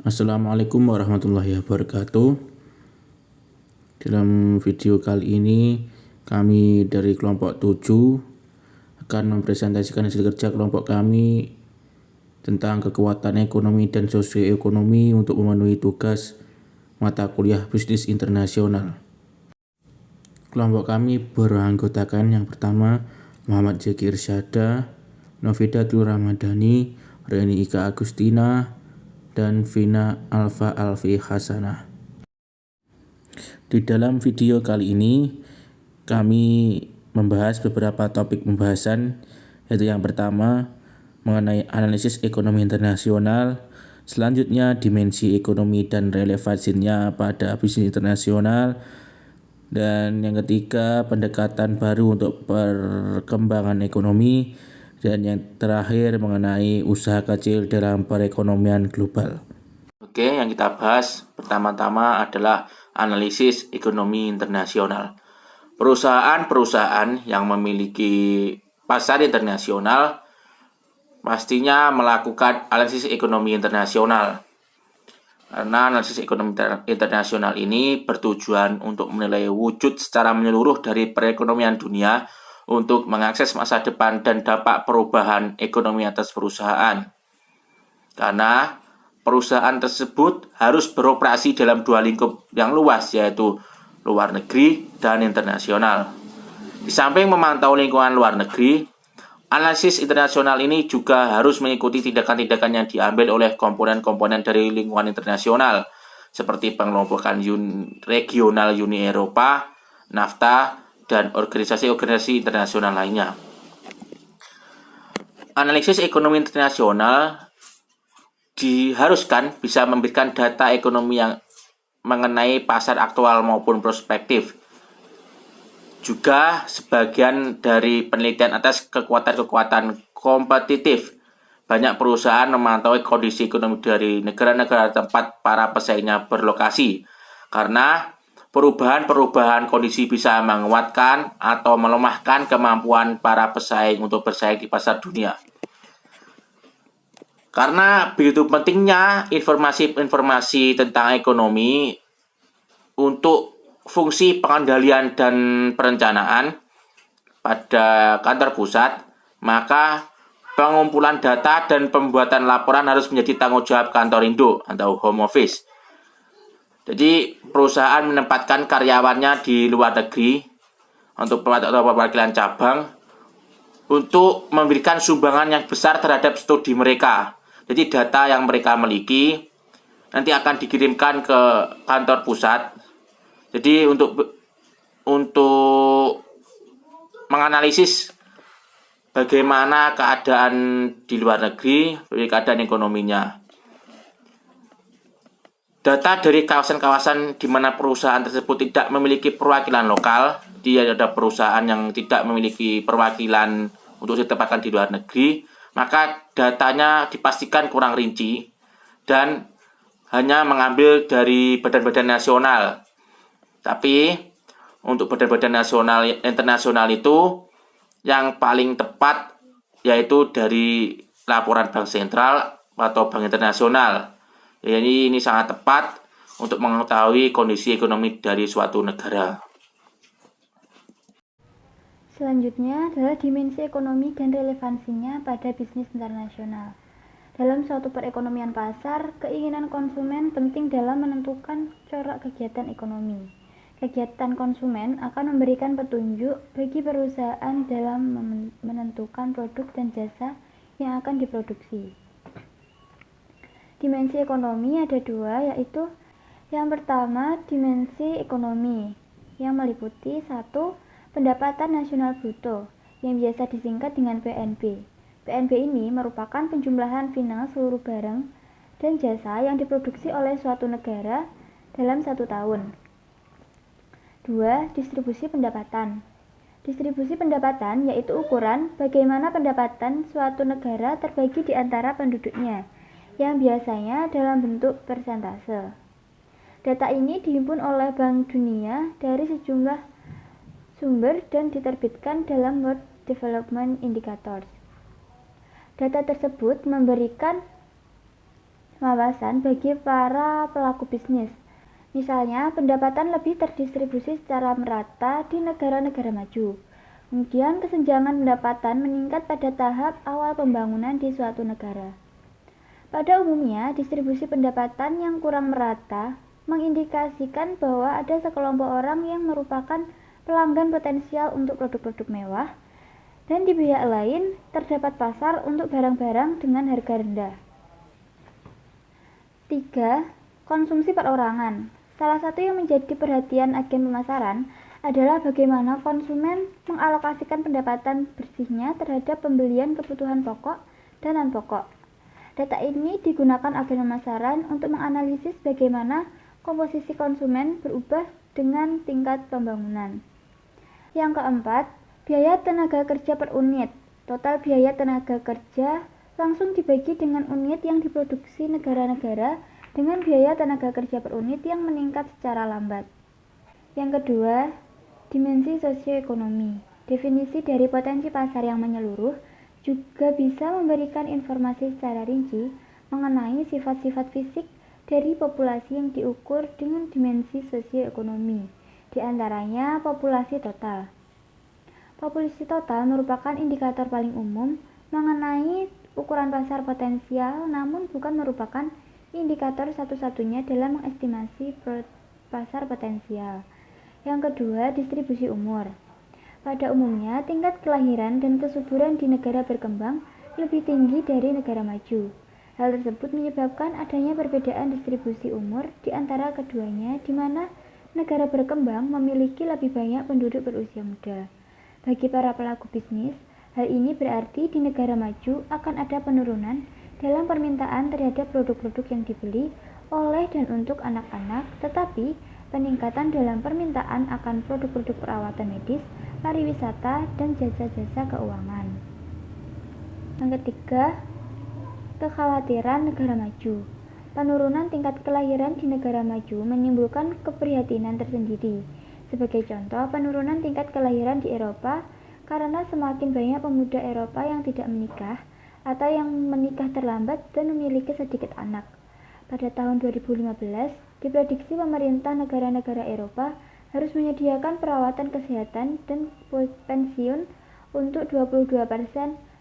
Assalamualaikum warahmatullahi wabarakatuh. Dalam video kali ini kami dari kelompok 7 akan mempresentasikan hasil kerja kelompok kami tentang kekuatan ekonomi dan sosioekonomi untuk memenuhi tugas mata kuliah bisnis internasional. Kelompok kami beranggotakan yang pertama Muhammad Zeki Irsyada, Novidatul Ramadhani, Reni Ika Agustina, dan Vina Alfa Alfi Hasanah. Di dalam video kali ini kami membahas beberapa topik pembahasan, yaitu yang pertama mengenai analisis ekonomi internasional, selanjutnya dimensi ekonomi dan relevansinya pada bisnis internasional, dan yang ketiga pendekatan baru untuk perkembangan ekonomi, dan yang terakhir mengenai usaha kecil dalam perekonomian global. Oke, yang kita bahas pertama-tama adalah analisis ekonomi internasional. Perusahaan-perusahaan yang memiliki pasar internasional pastinya melakukan analisis ekonomi internasional. Karena analisis ekonomi internasional ini bertujuan untuk menilai wujud secara menyeluruh dari perekonomian dunia untuk mengakses masa depan dan dampak perubahan ekonomi atas perusahaan. Karena perusahaan tersebut harus beroperasi dalam dua lingkup yang luas, yaitu luar negeri dan internasional. Di samping memantau lingkungan luar negeri, analisis internasional ini juga harus mengikuti tindakan-tindakan yang diambil oleh komponen-komponen dari lingkungan internasional, seperti pengelompokan regional Uni Eropa, NAFTA, dan organisasi-organisasi internasional lainnya. Analisis ekonomi internasional diharuskan bisa memberikan data ekonomi yang mengenai pasar aktual maupun prospektif. Juga sebagian dari penelitian atas kekuatan-kekuatan kompetitif. Banyak perusahaan memantau kondisi ekonomi dari negara-negara tempat para pesaingnya berlokasi. Karena perubahan-perubahan kondisi bisa menguatkan atau melemahkan kemampuan para pesaing untuk bersaing di pasar dunia. Karena begitu pentingnya informasi-informasi tentang ekonomi untuk fungsi pengendalian dan perencanaan pada kantor pusat, maka pengumpulan data dan pembuatan laporan harus menjadi tanggung jawab kantor induk atau home office. Jadi perusahaan menempatkan karyawannya di luar negeri untuk perwakilan cabang untuk memberikan sumbangan yang besar terhadap studi mereka. Jadi data yang mereka miliki nanti akan dikirimkan ke kantor pusat. Jadi untuk menganalisis bagaimana keadaan di luar negeri, keadaan ekonominya. Data dari kawasan-kawasan di mana perusahaan tersebut tidak memiliki perwakilan lokal, dia ada perusahaan yang tidak memiliki perwakilan untuk ditempatkan di luar negeri, maka datanya dipastikan kurang rinci dan hanya mengambil dari badan-badan nasional. Tapi untuk badan-badan nasional internasional itu yang paling tepat yaitu dari laporan Bank Sentral atau Bank Internasional. Jadi ini sangat tepat untuk mengetahui kondisi ekonomi dari suatu negara. Selanjutnya adalah dimensi ekonomi dan relevansinya pada bisnis internasional. Dalam suatu perekonomian pasar, keinginan konsumen penting dalam menentukan corak kegiatan ekonomi. Kegiatan konsumen akan memberikan petunjuk bagi perusahaan dalam menentukan produk dan jasa yang akan diproduksi. Dimensi ekonomi ada dua, yaitu yang pertama dimensi ekonomi yang meliputi 1. Pendapatan nasional bruto yang biasa disingkat dengan PNB. PNB ini merupakan penjumlahan final seluruh barang dan jasa yang diproduksi oleh suatu negara dalam 1 tahun. 2. Distribusi pendapatan. Distribusi pendapatan yaitu ukuran bagaimana pendapatan suatu negara terbagi di antara penduduknya, yang biasanya dalam bentuk persentase. Data ini dihimpun oleh Bank Dunia dari sejumlah sumber dan diterbitkan dalam World Development Indicators. Data tersebut memberikan wawasan bagi para pelaku bisnis. Misalnya, pendapatan lebih terdistribusi secara merata di negara-negara maju. Kemudian, kesenjangan pendapatan meningkat pada tahap awal pembangunan di suatu negara. Pada umumnya, distribusi pendapatan yang kurang merata mengindikasikan bahwa ada sekelompok orang yang merupakan pelanggan potensial untuk produk-produk mewah, dan di pihak lain terdapat pasar untuk barang-barang dengan harga rendah. 3. Konsumsi perorangan. Salah satu yang menjadi perhatian agen pemasaran adalah bagaimana konsumen mengalokasikan pendapatan bersihnya terhadap pembelian kebutuhan pokok dan non-pokok. Data ini digunakan agen pemasaran untuk menganalisis bagaimana komposisi konsumen berubah dengan tingkat pembangunan. Yang keempat, biaya tenaga kerja per unit. Total biaya tenaga kerja langsung dibagi dengan unit yang diproduksi negara-negara dengan biaya tenaga kerja per unit yang meningkat secara lambat. Yang kedua, dimensi sosioekonomi. Definisi dari potensi pasar yang menyeluruh juga bisa memberikan informasi secara rinci mengenai sifat-sifat fisik dari populasi yang diukur dengan dimensi sosioekonomi, di antaranya populasi total. Populasi total merupakan indikator paling umum mengenai ukuran pasar potensial, namun bukan merupakan indikator satu-satunya dalam mengestimasi pasar potensial. Yang kedua, distribusi umur. Pada umumnya, tingkat kelahiran dan kesuburan di negara berkembang lebih tinggi dari negara maju. Hal tersebut menyebabkan adanya perbedaan distribusi umur di antara keduanya, di mana negara berkembang memiliki lebih banyak penduduk berusia muda. Bagi para pelaku bisnis, hal ini berarti di negara maju akan ada penurunan dalam permintaan terhadap produk-produk yang dibeli oleh dan untuk anak-anak, tetapi peningkatan dalam permintaan akan produk-produk perawatan medis, pariwisata, dan jasa-jasa keuangan. Yang ketiga, kekhawatiran negara maju. Penurunan tingkat kelahiran di negara maju menimbulkan keprihatinan tersendiri. Sebagai contoh, penurunan tingkat kelahiran di Eropa karena semakin banyak pemuda Eropa yang tidak menikah atau yang menikah terlambat dan memiliki sedikit anak. Pada tahun 2015, diprediksi pemerintah negara-negara Eropa harus menyediakan perawatan kesehatan dan pensiun untuk 22%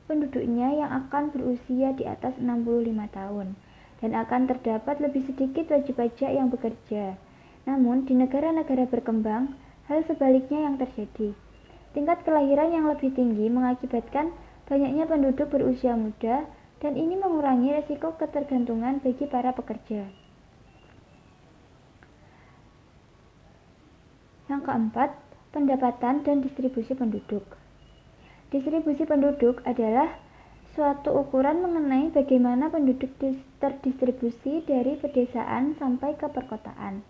penduduknya yang akan berusia di atas 65 tahun, dan akan terdapat lebih sedikit wajib pajak yang bekerja. Namun, di negara-negara berkembang, hal sebaliknya yang terjadi. Tingkat kelahiran yang lebih tinggi mengakibatkan banyaknya penduduk berusia muda, dan ini mengurangi risiko ketergantungan bagi para pekerja. Yang keempat, pendapatan dan distribusi penduduk. Distribusi penduduk adalah suatu ukuran mengenai bagaimana penduduk terdistribusi dari pedesaan sampai ke perkotaan.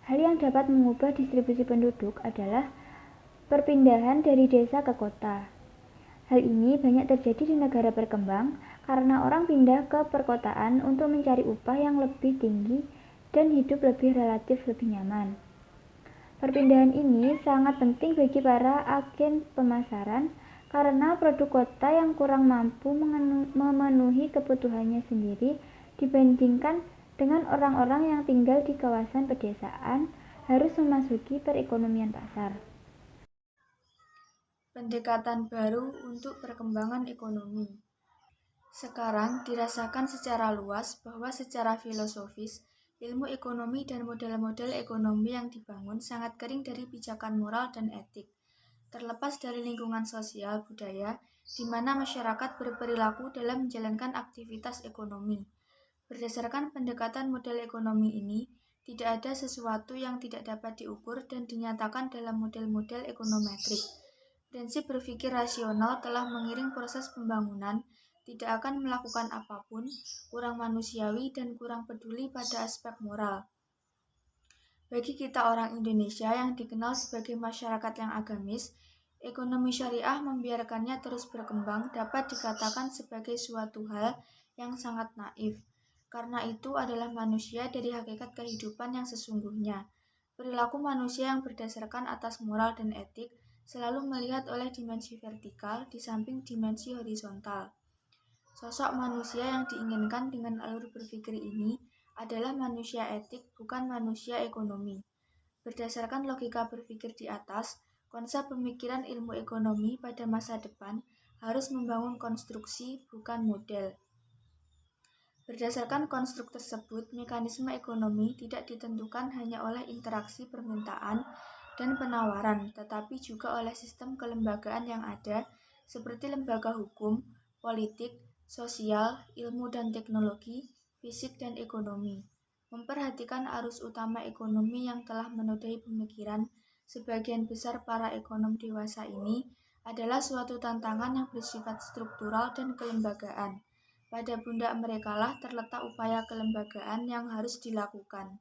Hal yang dapat mengubah distribusi penduduk adalah perpindahan dari desa ke kota. Hal ini banyak terjadi di negara berkembang karena orang pindah ke perkotaan untuk mencari upah yang lebih tinggi dan hidup relatif lebih nyaman. Perpindahan ini sangat penting bagi para agen pemasaran karena produk kota yang kurang mampu memenuhi kebutuhannya sendiri dibandingkan dengan orang-orang yang tinggal di kawasan pedesaan harus memasuki perekonomian pasar. Pendekatan baru untuk perkembangan ekonomi. Sekarang dirasakan secara luas bahwa secara filosofis, ilmu ekonomi dan model-model ekonomi yang dibangun sangat kering dari pijakan moral dan etik. Terlepas dari lingkungan sosial budaya, di mana masyarakat berperilaku dalam menjalankan aktivitas ekonomi. Berdasarkan pendekatan model ekonomi ini, tidak ada sesuatu yang tidak dapat diukur dan dinyatakan dalam model-model ekonometrik. Prinsip berpikir rasional telah mengiring proses pembangunan, tidak akan melakukan apapun, kurang manusiawi dan kurang peduli pada aspek moral. Bagi kita orang Indonesia yang dikenal sebagai masyarakat yang agamis, ekonomi syariah membiarkannya terus berkembang dapat dikatakan sebagai suatu hal yang sangat naif. Karena itu adalah manusia dari hakikat kehidupan yang sesungguhnya. Perilaku manusia yang berdasarkan atas moral dan etik selalu melihat oleh dimensi vertikal di samping dimensi horizontal. Sosok manusia yang diinginkan dengan alur berpikir ini adalah manusia etik, bukan manusia ekonomi. Berdasarkan logika berpikir di atas, konsep pemikiran ilmu ekonomi pada masa depan harus membangun konstruksi, bukan model. Berdasarkan konstruk tersebut, mekanisme ekonomi tidak ditentukan hanya oleh interaksi permintaan dan penawaran, tetapi juga oleh sistem kelembagaan yang ada, seperti lembaga hukum, politik, sosial, ilmu dan teknologi, fisik dan ekonomi. Memperhatikan arus utama ekonomi yang telah menodai pemikiran sebagian besar para ekonom dewasa ini adalah suatu tantangan yang bersifat struktural dan kelembagaan. Pada pundak merekalah terletak upaya kelembagaan yang harus dilakukan.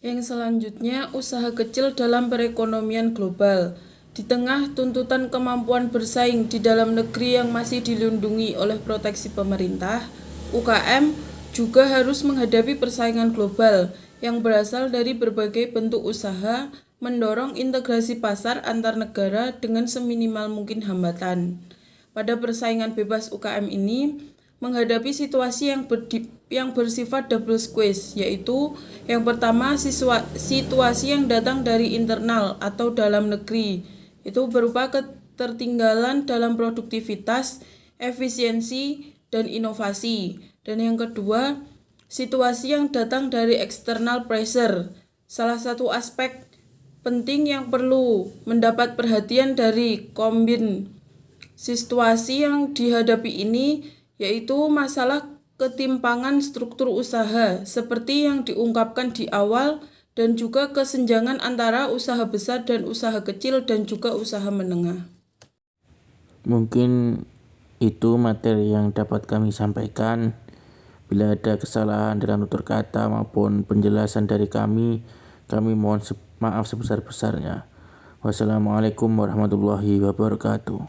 Yang selanjutnya, usaha kecil dalam perekonomian global. Di tengah tuntutan kemampuan bersaing di dalam negeri yang masih dilindungi oleh proteksi pemerintah, UKM juga harus menghadapi persaingan global yang berasal dari berbagai bentuk usaha, mendorong integrasi pasar antar negara dengan seminimal mungkin hambatan. Pada persaingan bebas UKM ini, menghadapi situasi yang bersifat double squeeze, yaitu yang pertama situasi yang datang dari internal atau dalam negeri, itu berupa ketertinggalan dalam produktivitas, efisiensi, dan inovasi. Dan yang kedua, situasi yang datang dari external pressure. Salah satu aspek penting yang perlu mendapat perhatian dari kombin situasi yang dihadapi ini yaitu masalah ketimpangan struktur usaha seperti yang diungkapkan di awal dan juga kesenjangan antara usaha besar dan usaha kecil dan juga usaha menengah. Mungkin itu materi yang dapat kami sampaikan. Bila ada kesalahan dalam tutur kata maupun penjelasan dari kami mohon maaf sebesar-besarnya. Wassalamualaikum warahmatullahi wabarakatuh.